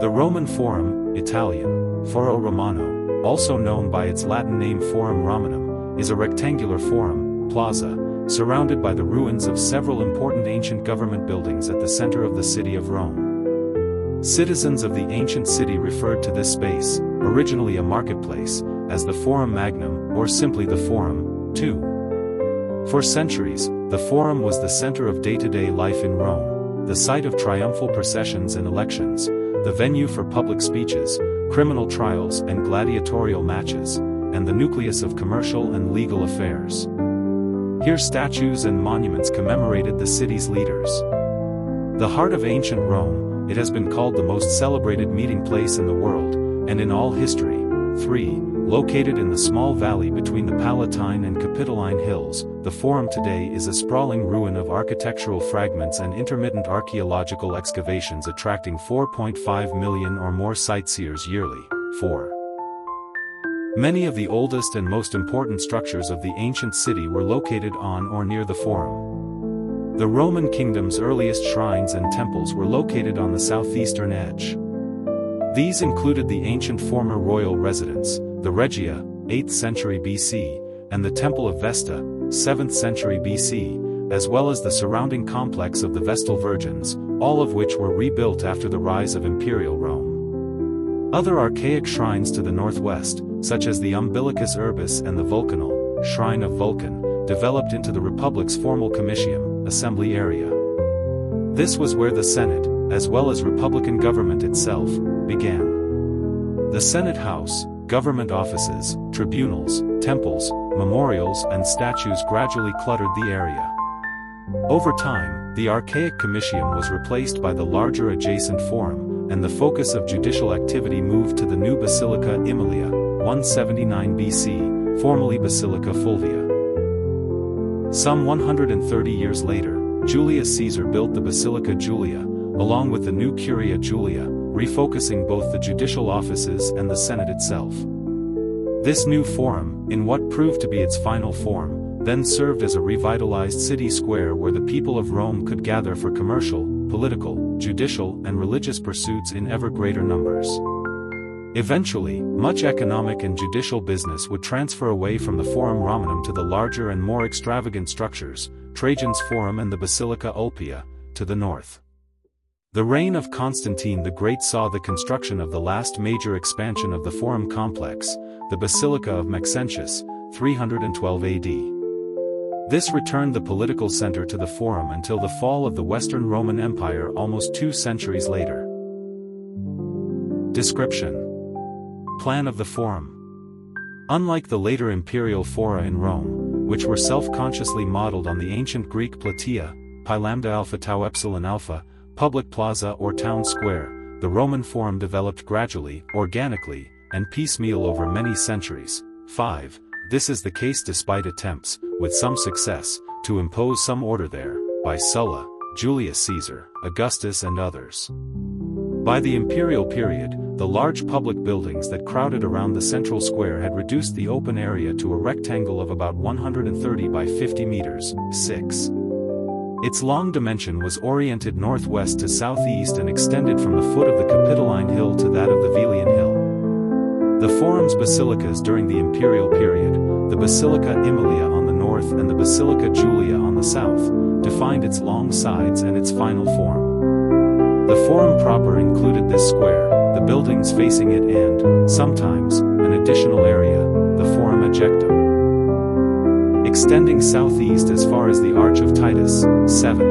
The Roman Forum, Italian, Foro Romano, also known by its Latin name Forum Romanum, is a rectangular forum, plaza, surrounded by the ruins of several important ancient government buildings at the center of the city of Rome. Citizens of the ancient city referred to this space, originally a marketplace, as the Forum Magnum, or simply the Forum, too. For centuries, the Forum was the center of day-to-day life in Rome, the site of triumphal processions and elections, the venue for public speeches, criminal trials and gladiatorial matches, and the nucleus of commercial and legal affairs. Here statues and monuments commemorated the city's leaders. The heart of ancient Rome, it has been called the most celebrated meeting place in the world, and in all history. 3. Located in the small valley between the Palatine and Capitoline hills, the Forum today is a sprawling ruin of architectural fragments and intermittent archaeological excavations attracting 4.5 million or more sightseers yearly. 4. Many of the oldest and most important structures of the ancient city were located on or near the Forum. The Roman kingdom's earliest shrines and temples were located on the southeastern edge. These included the ancient former royal residence, the Regia, 8th century BC, and the Temple of Vesta, 7th century BC, as well as the surrounding complex of the Vestal Virgins, all of which were rebuilt after the rise of Imperial Rome. Other archaic shrines to the northwest, such as the Umbilicus Urbis and the Vulcanal, Shrine of Vulcan, developed into the Republic's formal Comitium, assembly area. This was where the Senate, as well as Republican government itself, began. The Senate House, government offices, tribunals, temples, memorials and statues gradually cluttered the area. Over time, the archaic Comitium was replaced by the larger adjacent Forum, and the focus of judicial activity moved to the new Basilica Aemilia, 179 BC, formerly Basilica Fulvia. Some 130 years later, Julius Caesar built the Basilica Julia, along with the new Curia Julia, refocusing both the judicial offices and the Senate itself. This new forum, in what proved to be its final form, then served as a revitalized city square where the people of Rome could gather for commercial, political, judicial and religious pursuits in ever greater numbers. Eventually, much economic and judicial business would transfer away from the Forum Romanum to the larger and more extravagant structures, Trajan's Forum and the Basilica Ulpia, to the north. The reign of Constantine the Great saw the construction of the last major expansion of the Forum complex, the Basilica of Maxentius, 312 AD. This returned the political center to the Forum until the fall of the Western Roman Empire almost 2 centuries later. Description: Plan of the Forum. Unlike the later imperial fora in Rome, which were self-consciously modeled on the ancient Greek platea, pi lambda alpha tau epsilon alpha, public plaza or town square, the Roman Forum developed gradually, organically, and piecemeal over many centuries. 5. This is the case despite attempts, with some success, to impose some order there, by Sulla, Julius Caesar, Augustus and others. By the imperial period, the large public buildings that crowded around the central square had reduced the open area to a rectangle of about 130 by 50 meters, 6. Its long dimension was oriented northwest to southeast and extended from the foot of the Capitoline Hill to that of the Velian Hill. The Forum's basilicas during the imperial period, the Basilica Aemilia on the north and the Basilica Julia on the south, defined its long sides and its final form. The Forum proper included this square, the buildings facing it and, sometimes, an additional area, the Forum Ejectum, extending southeast as far as the Arch of Titus. 7.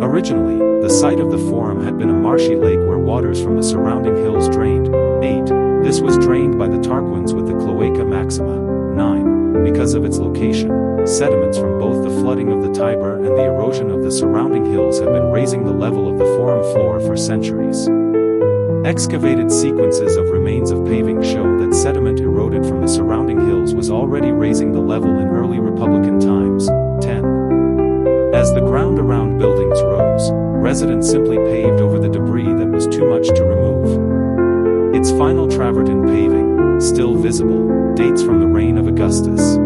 Originally, the site of the Forum had been a marshy lake where waters from the surrounding hills drained. 8. This was drained by the Tarquins with the Cloaca Maxima. 9. Because of its location, sediments from both the flooding of the Tiber and the erosion of the surrounding hills have been raising the level of the Forum floor for centuries. Excavated sequences of remains of paving show that sediment eroded from the surrounding hills was already raising the level in early Republican times. 10. As the ground around buildings rose, residents simply paved over the debris that was too much to remove. Its final travertine paving, still visible, dates from the reign of Augustus.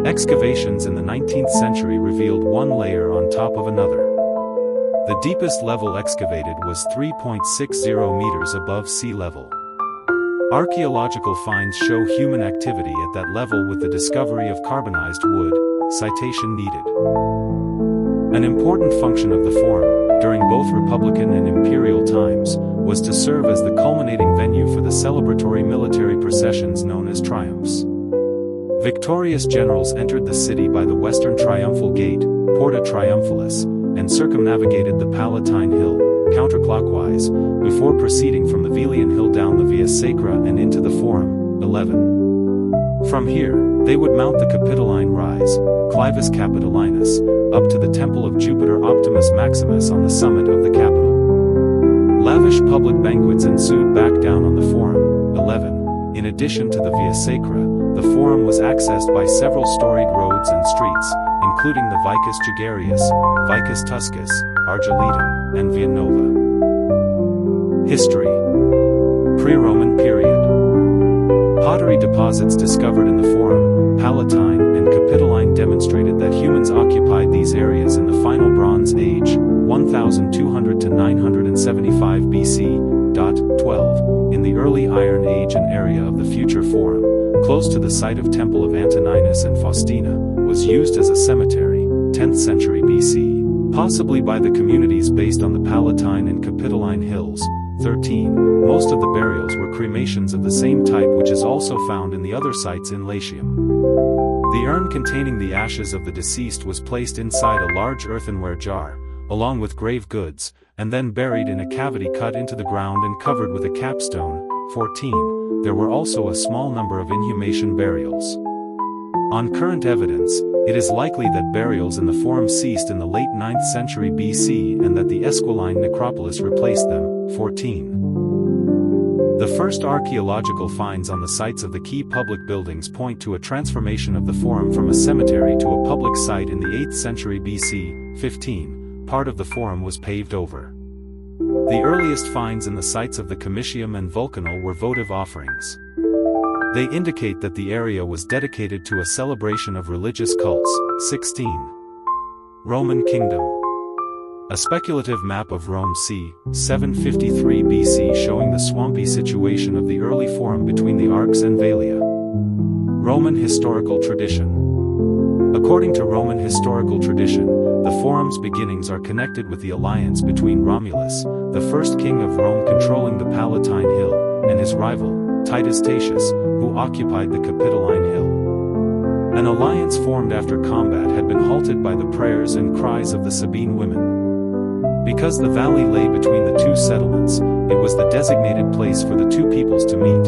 Excavations in the 19th century revealed one layer on top of another. The deepest level excavated was 3.60 meters above sea level. Archaeological finds show human activity at that level with the discovery of carbonized wood. Citation needed. An important function of the Forum, during both Republican and Imperial times, was to serve as the culminating venue for the celebratory military processions known as triumphs. Victorious generals entered the city by the western triumphal gate, Porta Triumphalis, and circumnavigated the Palatine Hill, counterclockwise, before proceeding from the Velian Hill down the Via Sacra and into the Forum. 11. From here, they would mount the Capitoline Rise, Clivus Capitolinus, up to the Temple of Jupiter Optimus Maximus on the summit of the Capitol. Lavish public banquets ensued back down on the Forum. 11. In addition to the Via Sacra, the Forum was accessed by several storied roads and streets, including the Vicus Jugarius, Vicus Tuscus, Argiletum, and Via Nova. History. Pre-Roman period. Pottery deposits discovered in the Forum, Palatine, and Capitoline demonstrated that humans occupied these areas in the Final Bronze Age, 1200 to 975 BC. 12. In the early Iron Age, an area of the future Forum, close to the site of Temple of Antoninus and Faustina, was used as a cemetery, 10th century BC, possibly by the communities based on the Palatine and Capitoline hills. 13. Most of the burials were cremations of the same type which is also found in the other sites in Latium. The urn containing the ashes of the deceased was placed inside a large earthenware jar, along with grave goods, and then buried in a cavity cut into the ground and covered with a capstone. 14. There were also a small number of inhumation burials. On current evidence, it is likely that burials in the Forum ceased in the late 9th century BC and that the Esquiline necropolis replaced them. 14. The first archaeological finds on the sites of the key public buildings point to a transformation of the Forum from a cemetery to a public site in the 8th century BC. 15. Part of the Forum was paved over. The earliest finds in the sites of the Comitium and Vulcanal were votive offerings. They indicate that the area was dedicated to a celebration of religious cults. 16. Roman Kingdom. A speculative map of Rome c. 753 BC showing the swampy situation of the early Forum between the Arx and Velia. Roman historical tradition. According to Roman historical tradition, the Forum's beginnings are connected with the alliance between Romulus, the first king of Rome controlling the Palatine Hill, and his rival, Titus Tatius, who occupied the Capitoline Hill. An alliance formed after combat had been halted by the prayers and cries of the Sabine women. Because the valley lay between the two settlements, it was the designated place for the two peoples to meet.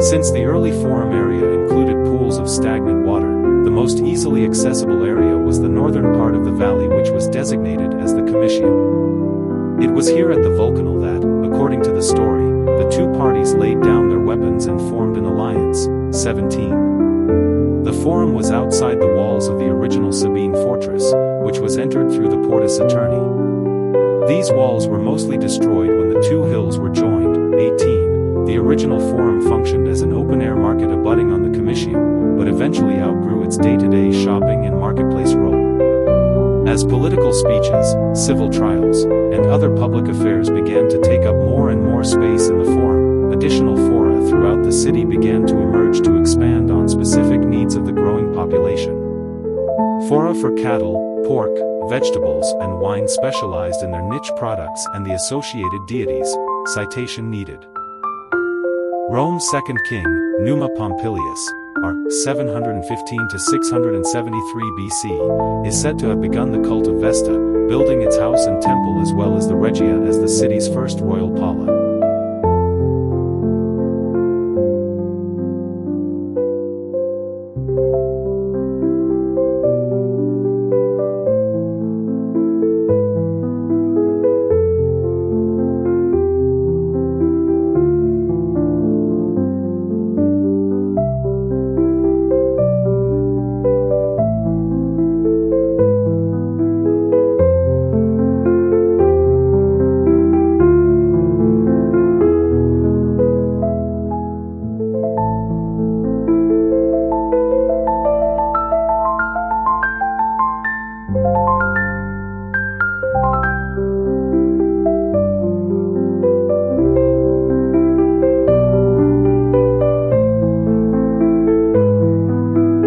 Since the early Forum area included pools of stagnant water, the most easily accessible area was the northern part of the valley, which was designated as the Comitium. It was here at the Vulcanal that, according to the story, the two parties laid down their weapons and formed an alliance. 17. The Forum was outside the walls of the original Sabine fortress, which was entered through the Porta Saturni. These walls were mostly destroyed when the two hills were joined. 18. The original Forum functioned as an open-air market abutting on the Comitium, but eventually outgrew its day-to-day shopping and marketplace role. As political speeches, civil trials, and other public affairs began to take up more and more space in the Forum, additional fora throughout the city began to emerge to expand on specific needs of the growing population. Fora for cattle, pork, vegetables, and wine specialized in their niche products and the associated deities. Citation needed. Rome's second king, Numa Pompilius, r. 715 to 673 BC, is said to have begun the cult of Vesta, building its house and temple as well as the Regia as the city's first royal pala.